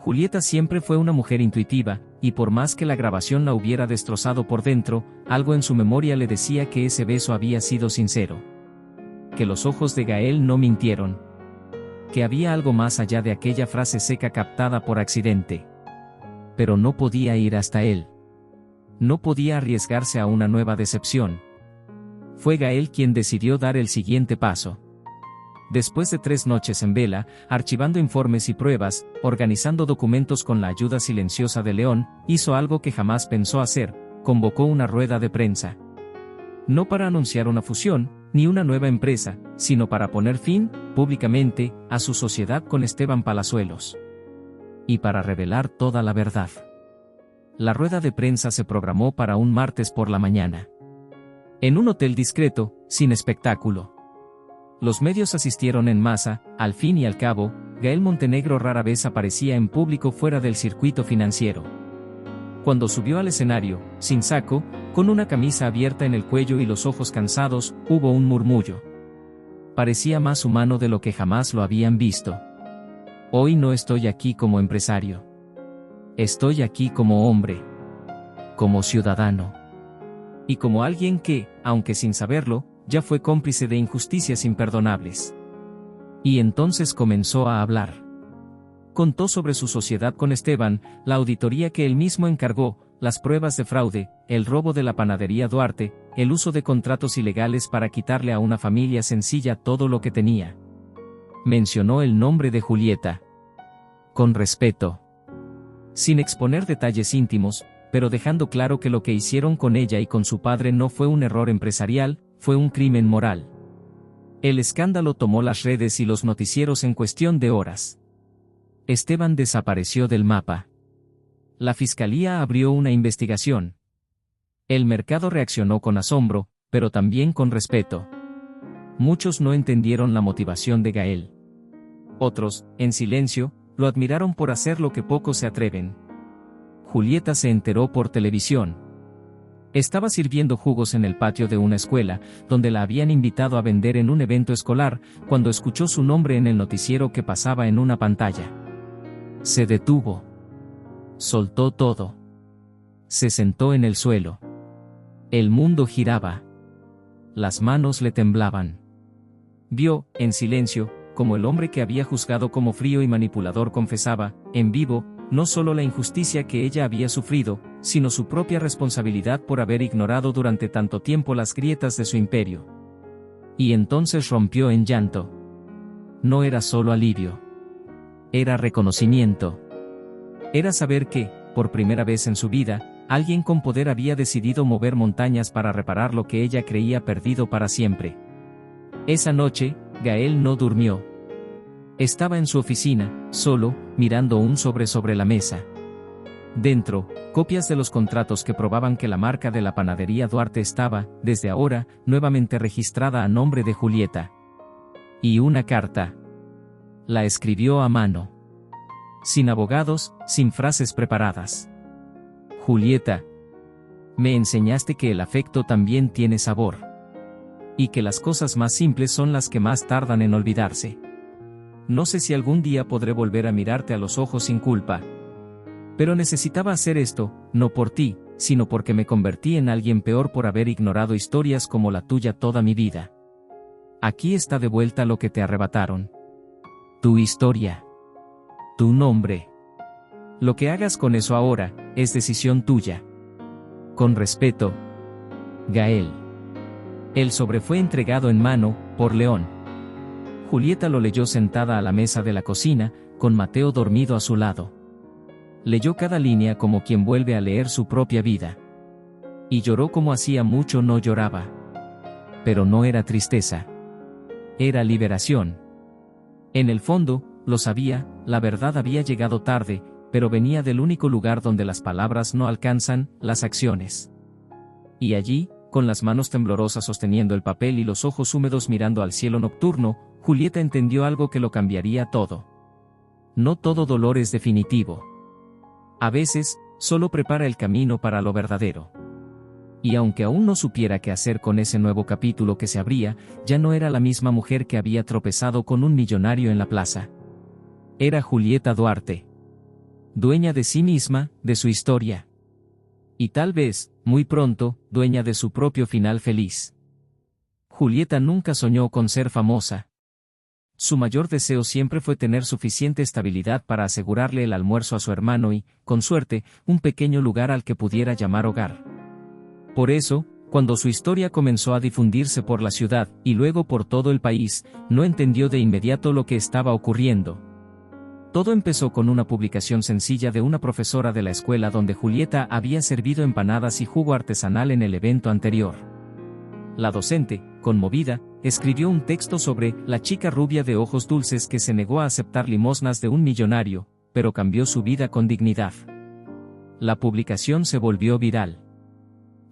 Julieta siempre fue una mujer intuitiva, y por más que la grabación la hubiera destrozado por dentro, algo en su memoria le decía que ese beso había sido sincero. Que los ojos de Gael no mintieron. Que había algo más allá de aquella frase seca captada por accidente. Pero no podía ir hasta él. No podía arriesgarse a una nueva decepción. Fue Gael quien decidió dar el siguiente paso. Después de 3 noches en vela, archivando informes y pruebas, organizando documentos con la ayuda silenciosa de León, hizo algo que jamás pensó hacer: convocó una rueda de prensa. No para anunciar una fusión, ni una nueva empresa, sino para poner fin, públicamente, a su sociedad con Esteban Palazuelos. Y para revelar toda la verdad. La rueda de prensa se programó para un martes por la mañana. En un hotel discreto, sin espectáculo. Los medios asistieron en masa. Al fin y al cabo, Gael Montenegro rara vez aparecía en público fuera del circuito financiero. Cuando subió al escenario, sin saco, con una camisa abierta en el cuello y los ojos cansados, hubo un murmullo. Parecía más humano de lo que jamás lo habían visto. Hoy no estoy aquí como empresario. Estoy aquí como hombre. Como ciudadano. Y como alguien que, aunque sin saberlo, ya fue cómplice de injusticias imperdonables. Y entonces comenzó a hablar. Contó sobre su sociedad con Esteban, la auditoría que él mismo encargó, las pruebas de fraude, el robo de la panadería Duarte, el uso de contratos ilegales para quitarle a una familia sencilla todo lo que tenía. Mencionó el nombre de Julieta. Con respeto. Sin exponer detalles íntimos, pero dejando claro que lo que hicieron con ella y con su padre no fue un error empresarial, fue un crimen moral. El escándalo tomó las redes y los noticieros en cuestión de horas. Esteban desapareció del mapa. La fiscalía abrió una investigación. El mercado reaccionó con asombro, pero también con respeto. Muchos no entendieron la motivación de Gael. Otros, en silencio, lo admiraron por hacer lo que pocos se atreven. Julieta se enteró por televisión. Estaba sirviendo jugos en el patio de una escuela, donde la habían invitado a vender en un evento escolar, cuando escuchó su nombre en el noticiero que pasaba en una pantalla. Se detuvo. Soltó todo. Se sentó en el suelo. El mundo giraba. Las manos le temblaban. Vio, en silencio, como el hombre que había juzgado como frío y manipulador confesaba, en vivo, no solo la injusticia que ella había sufrido, sino su propia responsabilidad por haber ignorado durante tanto tiempo las grietas de su imperio. Y entonces rompió en llanto. No era solo alivio. Era reconocimiento. Era saber que, por primera vez en su vida, alguien con poder había decidido mover montañas para reparar lo que ella creía perdido para siempre. Esa noche, Gael no durmió. Estaba en su oficina, solo, mirando un sobre la mesa. Dentro, copias de los contratos que probaban que la marca de la panadería Duarte estaba, desde ahora, nuevamente registrada a nombre de Julieta. Y una carta. La escribió a mano. Sin abogados, sin frases preparadas. Julieta. Me enseñaste que el afecto también tiene sabor. Y que las cosas más simples son las que más tardan en olvidarse. No sé si algún día podré volver a mirarte a los ojos sin culpa. Pero necesitaba hacer esto, no por ti, sino porque me convertí en alguien peor por haber ignorado historias como la tuya toda mi vida. Aquí está de vuelta lo que te arrebataron. Tu historia. Tu nombre. Lo que hagas con eso ahora, es decisión tuya. Con respeto. Gael. El sobre fue entregado en mano, por León. Julieta lo leyó sentada a la mesa de la cocina, con Mateo dormido a su lado. Leyó cada línea como quien vuelve a leer su propia vida. Y lloró como hacía mucho no lloraba. Pero no era tristeza. Era liberación. En el fondo, lo sabía, la verdad había llegado tarde, pero venía del único lugar donde las palabras no alcanzan, las acciones. Y allí, con las manos temblorosas sosteniendo el papel y los ojos húmedos mirando al cielo nocturno, Julieta entendió algo que lo cambiaría todo. No todo dolor es definitivo. A veces, solo prepara el camino para lo verdadero. Y aunque aún no supiera qué hacer con ese nuevo capítulo que se abría, ya no era la misma mujer que había tropezado con un millonario en la plaza. Era Julieta Duarte. dueña de sí misma, de su historia. Y tal vez, muy pronto, dueña de su propio final feliz. Julieta nunca soñó con ser famosa. Su mayor deseo siempre fue tener suficiente estabilidad para asegurarle el almuerzo a su hermano y, con suerte, un pequeño lugar al que pudiera llamar hogar. Por eso, cuando su historia comenzó a difundirse por la ciudad y luego por todo el país, no entendió de inmediato lo que estaba ocurriendo. Todo empezó con una publicación sencilla de una profesora de la escuela donde Julieta había servido empanadas y jugo artesanal en el evento anterior. La docente, conmovida, escribió un texto sobre la chica rubia de ojos dulces que se negó a aceptar limosnas de un millonario, pero cambió su vida con dignidad. La publicación se volvió viral.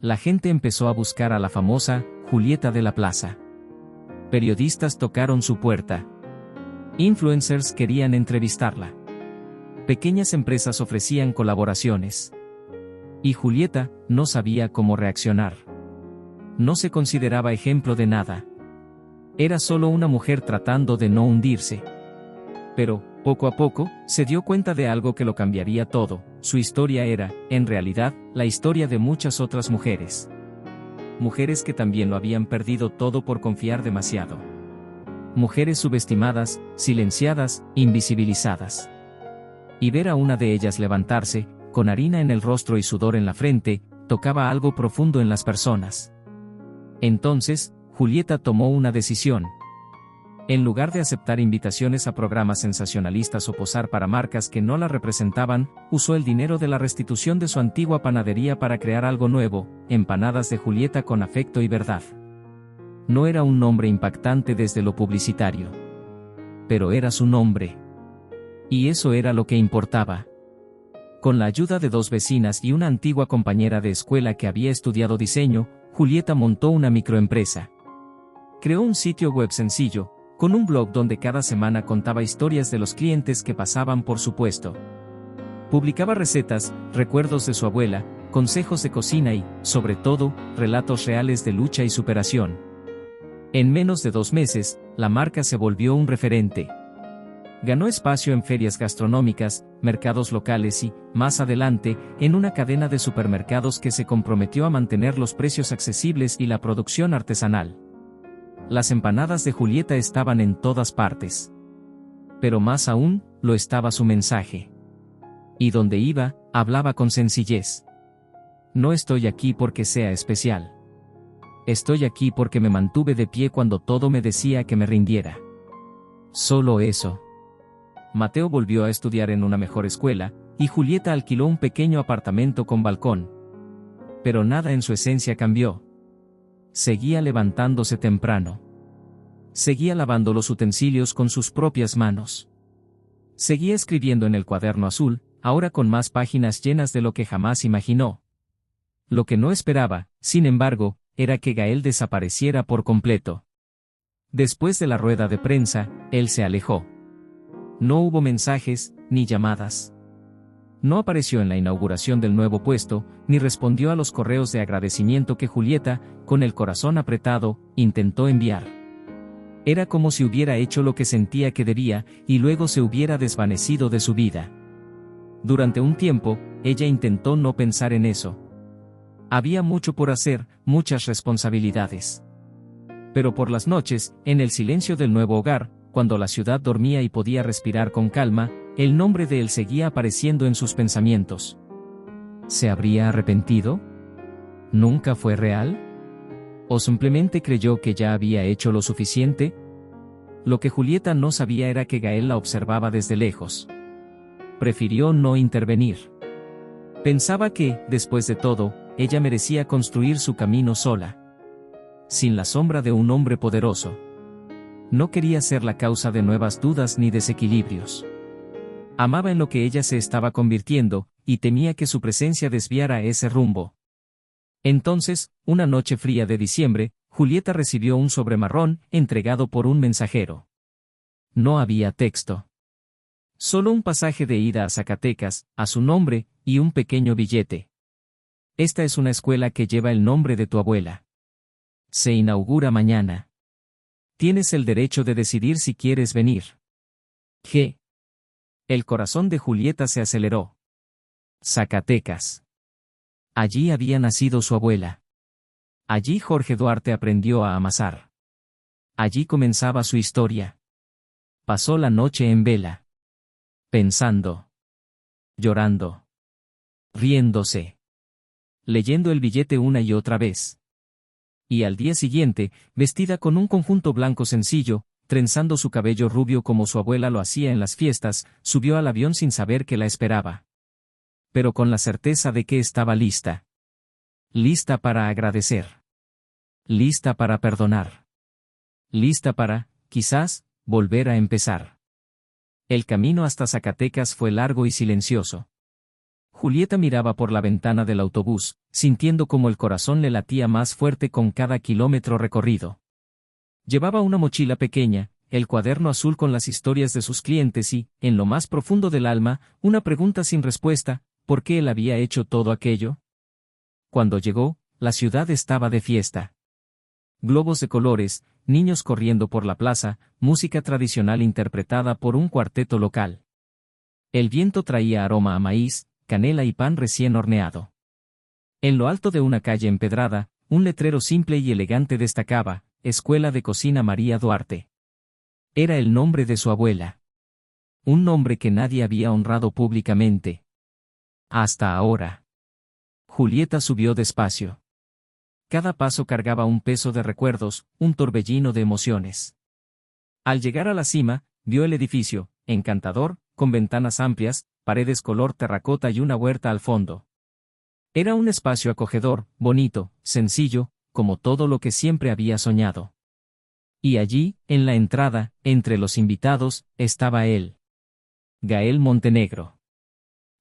La gente empezó a buscar a la famosa Julieta de la Plaza. Periodistas tocaron su puerta. Influencers querían entrevistarla. Pequeñas empresas ofrecían colaboraciones. Y Julieta no sabía cómo reaccionar. No se consideraba ejemplo de nada. Era solo una mujer tratando de no hundirse. Pero, poco a poco, se dio cuenta de algo que lo cambiaría todo. Su historia era, en realidad, la historia de muchas otras mujeres. Mujeres que también lo habían perdido todo por confiar demasiado. Mujeres subestimadas, silenciadas, invisibilizadas. Y ver a una de ellas levantarse, con harina en el rostro y sudor en la frente, tocaba algo profundo en las personas. Entonces, Julieta tomó una decisión. En lugar de aceptar invitaciones a programas sensacionalistas o posar para marcas que no la representaban, usó el dinero de la restitución de su antigua panadería para crear algo nuevo, Empanadas de Julieta con afecto y verdad. No era un nombre impactante desde lo publicitario. Pero era su nombre. Y eso era lo que importaba. Con la ayuda de 2 vecinas y una antigua compañera de escuela que había estudiado diseño, Julieta montó una microempresa. Creó un sitio web sencillo, con un blog donde cada semana contaba historias de los clientes que pasaban por su puesto. Publicaba recetas, recuerdos de su abuela, consejos de cocina y, sobre todo, relatos reales de lucha y superación. En menos de 2 meses, la marca se volvió un referente. Ganó espacio en ferias gastronómicas, mercados locales y, más adelante, en una cadena de supermercados que se comprometió a mantener los precios accesibles y la producción artesanal. Las empanadas de Julieta estaban en todas partes. Pero más aún, lo estaba su mensaje. Y donde iba, hablaba con sencillez. No estoy aquí porque sea especial. Estoy aquí porque me mantuve de pie cuando todo me decía que me rindiera. Solo eso. Mateo volvió a estudiar en una mejor escuela, y Julieta alquiló un pequeño apartamento con balcón. Pero nada en su esencia cambió. Seguía levantándose temprano. Seguía lavando los utensilios con sus propias manos. Seguía escribiendo en el cuaderno azul, ahora con más páginas llenas de lo que jamás imaginó. Lo que no esperaba, sin embargo, era que Gael desapareciera por completo. Después de la rueda de prensa, él se alejó. No hubo mensajes, ni llamadas. No apareció en la inauguración del nuevo puesto, ni respondió a los correos de agradecimiento que Julieta, con el corazón apretado, intentó enviar. Era como si hubiera hecho lo que sentía que debía, y luego se hubiera desvanecido de su vida. Durante un tiempo, ella intentó no pensar en eso. Había mucho por hacer, muchas responsabilidades. Pero por las noches, en el silencio del nuevo hogar, cuando la ciudad dormía y podía respirar con calma, el nombre de él seguía apareciendo en sus pensamientos. ¿Se habría arrepentido? ¿Nunca fue real? ¿O simplemente creyó que ya había hecho lo suficiente? Lo que Julieta no sabía era que Gael la observaba desde lejos. Prefirió no intervenir. Pensaba que, después de todo, ella merecía construir su camino sola. Sin la sombra de un hombre poderoso. No quería ser la causa de nuevas dudas ni desequilibrios. Amaba en lo que ella se estaba convirtiendo, y temía que su presencia desviara ese rumbo. Entonces, una noche fría de diciembre, Julieta recibió un sobre marrón, entregado por un mensajero. No había texto. Solo un pasaje de ida a Zacatecas, a su nombre, y un pequeño billete. Esta es una escuela que lleva el nombre de tu abuela. Se inaugura mañana. Tienes el derecho de decidir si quieres venir. G. El corazón de Julieta se aceleró. Zacatecas. Allí había nacido su abuela. Allí Jorge Duarte aprendió a amasar. Allí comenzaba su historia. Pasó la noche en vela. Pensando. Llorando. Riéndose. Leyendo el billete una y otra vez. Y al día siguiente, vestida con un conjunto blanco sencillo, trenzando su cabello rubio como su abuela lo hacía en las fiestas, subió al avión sin saber que la esperaba. Pero con la certeza de que estaba lista. Lista para agradecer. Lista para perdonar. Lista para, quizás, volver a empezar. El camino hasta Zacatecas fue largo y silencioso. Julieta miraba por la ventana del autobús, sintiendo como el corazón le latía más fuerte con cada kilómetro recorrido. Llevaba una mochila pequeña, el cuaderno azul con las historias de sus clientes y, en lo más profundo del alma, una pregunta sin respuesta: ¿por qué él había hecho todo aquello? Cuando llegó, la ciudad estaba de fiesta. Globos de colores, niños corriendo por la plaza, música tradicional interpretada por un cuarteto local. El viento traía aroma a maíz, canela y pan recién horneado. En lo alto de una calle empedrada, un letrero simple y elegante destacaba: Escuela de Cocina María Duarte. Era el nombre de su abuela. Un nombre que nadie había honrado públicamente. Hasta ahora. Julieta subió despacio. Cada paso cargaba un peso de recuerdos, un torbellino de emociones. Al llegar a la cima, vio el edificio, encantador, con ventanas amplias, paredes color terracota y una huerta al fondo. Era un espacio acogedor, bonito, sencillo, como todo lo que siempre había soñado. Y allí, en la entrada, entre los invitados, estaba él. Gael Montenegro.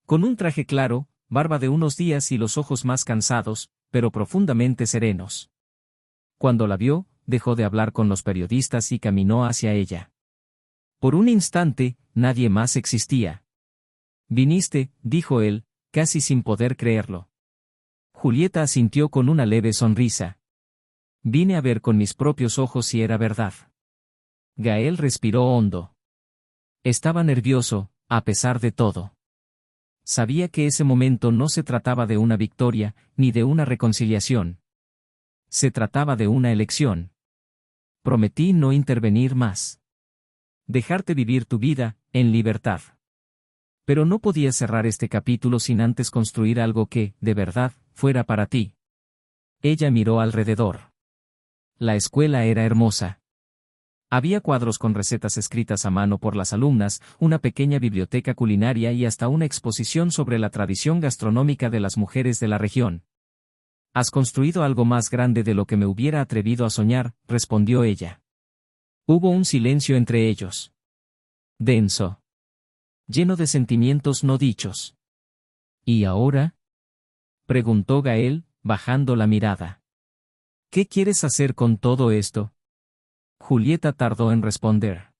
Con un traje claro, barba de unos días y los ojos más cansados, pero profundamente serenos. Cuando la vio, dejó de hablar con los periodistas y caminó hacia ella. Por un instante, nadie más existía. «Viniste», dijo él, casi sin poder creerlo. Julieta asintió con una leve sonrisa. «Vine a ver con mis propios ojos si era verdad». Gael respiró hondo. Estaba nervioso, a pesar de todo. Sabía que ese momento no se trataba de una victoria, ni de una reconciliación. Se trataba de una elección. Prometí no intervenir más. Dejarte vivir tu vida, en libertad. Pero no podía cerrar este capítulo sin antes construir algo que, de verdad, fuera para ti. Ella miró alrededor. La escuela era hermosa. Había cuadros con recetas escritas a mano por las alumnas, una pequeña biblioteca culinaria y hasta una exposición sobre la tradición gastronómica de las mujeres de la región. «Has construido algo más grande de lo que me hubiera atrevido a soñar», respondió ella. Hubo un silencio entre ellos. Denso. Lleno de sentimientos no dichos. «¿Y ahora?», preguntó Gael, bajando la mirada. «¿Qué quieres hacer con todo esto?». Julieta tardó en responder.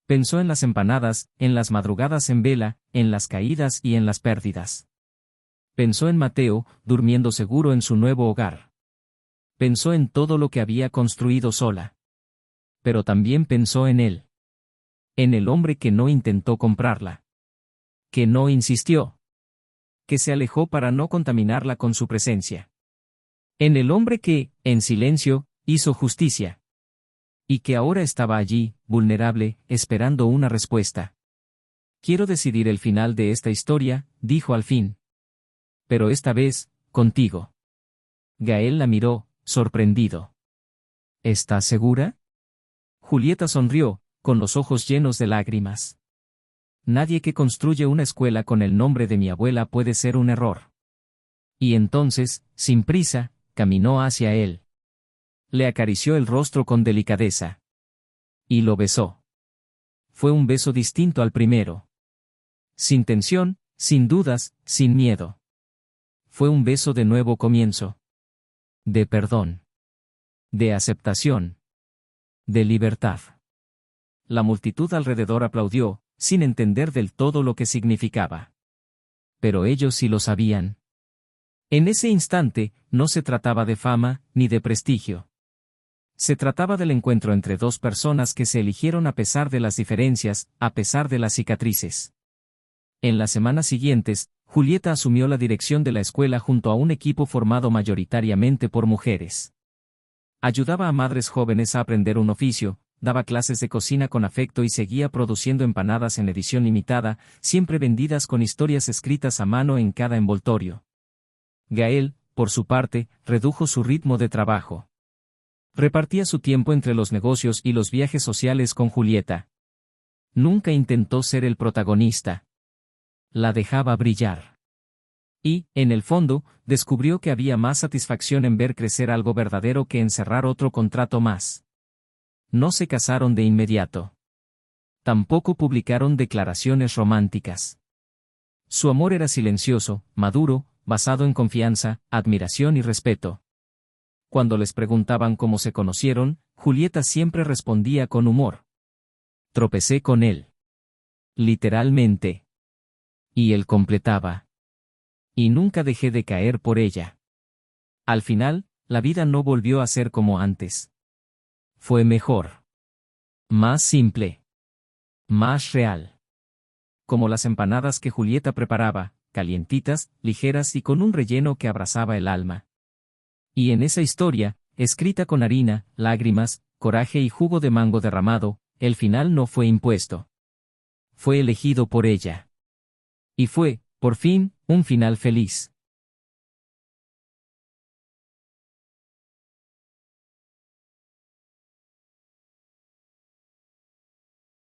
Pensó en las empanadas, en las madrugadas en vela, en las caídas y en las pérdidas. Pensó en Mateo, durmiendo seguro en su nuevo hogar. Pensó en todo lo que había construido sola. Pero también pensó en él. En el hombre que no intentó comprarla. Que no insistió. Que se alejó para no contaminarla con su presencia. En el hombre que, en silencio, hizo justicia. Y que ahora estaba allí, vulnerable, esperando una respuesta. «Quiero decidir el final de esta historia», dijo al fin. «Pero esta vez, contigo». Gael la miró, sorprendido. «¿Estás segura?». Julieta sonrió, con los ojos llenos de lágrimas. «Nadie que construye una escuela con el nombre de mi abuela puede ser un error». Y entonces, sin prisa, caminó hacia él. Le acarició el rostro con delicadeza. Y lo besó. Fue un beso distinto al primero. Sin tensión, sin dudas, sin miedo. Fue un beso de nuevo comienzo. De perdón. De aceptación. De libertad. La multitud alrededor aplaudió, sin entender del todo lo que significaba. Pero ellos sí lo sabían. En ese instante, no se trataba de fama, ni de prestigio. Se trataba del encuentro entre dos personas que se eligieron a pesar de las diferencias, a pesar de las cicatrices. En las semanas siguientes, Julieta asumió la dirección de la escuela junto a un equipo formado mayoritariamente por mujeres. Ayudaba a madres jóvenes a aprender un oficio, daba clases de cocina con afecto y seguía produciendo empanadas en edición limitada, siempre vendidas con historias escritas a mano en cada envoltorio. Gael, por su parte, redujo su ritmo de trabajo. Repartía su tiempo entre los negocios y los viajes sociales con Julieta. Nunca intentó ser el protagonista. La dejaba brillar. Y, en el fondo, descubrió que había más satisfacción en ver crecer algo verdadero que en cerrar otro contrato más. No se casaron de inmediato. Tampoco publicaron declaraciones románticas. Su amor era silencioso, maduro, basado en confianza, admiración y respeto. Cuando les preguntaban cómo se conocieron, Julieta siempre respondía con humor. Tropecé con él. Literalmente. Y él completaba. Y nunca dejé de caer por ella. Al final, la vida no volvió a ser como antes. Fue mejor. Más simple. Más real. Como las empanadas que Julieta preparaba, calientitas, ligeras y con un relleno que abrazaba el alma. Y en esa historia, escrita con harina, lágrimas, coraje y jugo de mango derramado, el final no fue impuesto. Fue elegido por ella. Y fue, por fin, un final feliz.